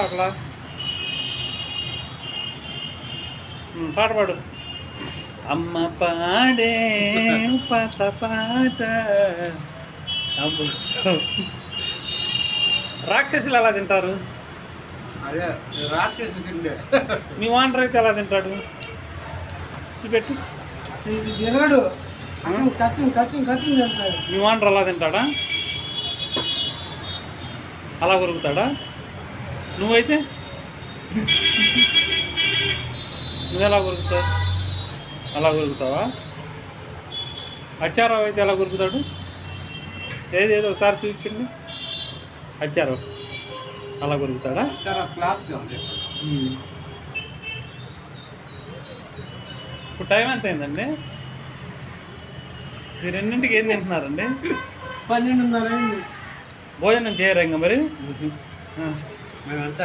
పాటలా పాట పాడు. అమ్మ పాడే పాత పాట. రాక్షసులు ఎలా తింటారు? అదే రాక్షసు తిండే. మీ వానర్ అయితే ఎలా తింటాడు? చూపెట్టి. తినడు, తింటాడు. మీ వానర్ అలా తింటాడా? అలా కొరుకుతాడా? నువ్వైతే నువ్వెలా కొరుకుతావు? అలా కొరుకుతావా? అచ్చారావు అయితే ఎలా కొరుకుతాడు? ఏదో ఒకసారి చూపించండి. అచ్చారావు అలా కొరుకుతాడా? క్లాస్గా ఉంది. ఇప్పుడు టైం ఎంత అయిందండి? మీరు ఎన్నింటికి ఏం తింటున్నారండి? 12:30 అయింది. భోజనం చేయరు ఇంకా మరి? మేమంతా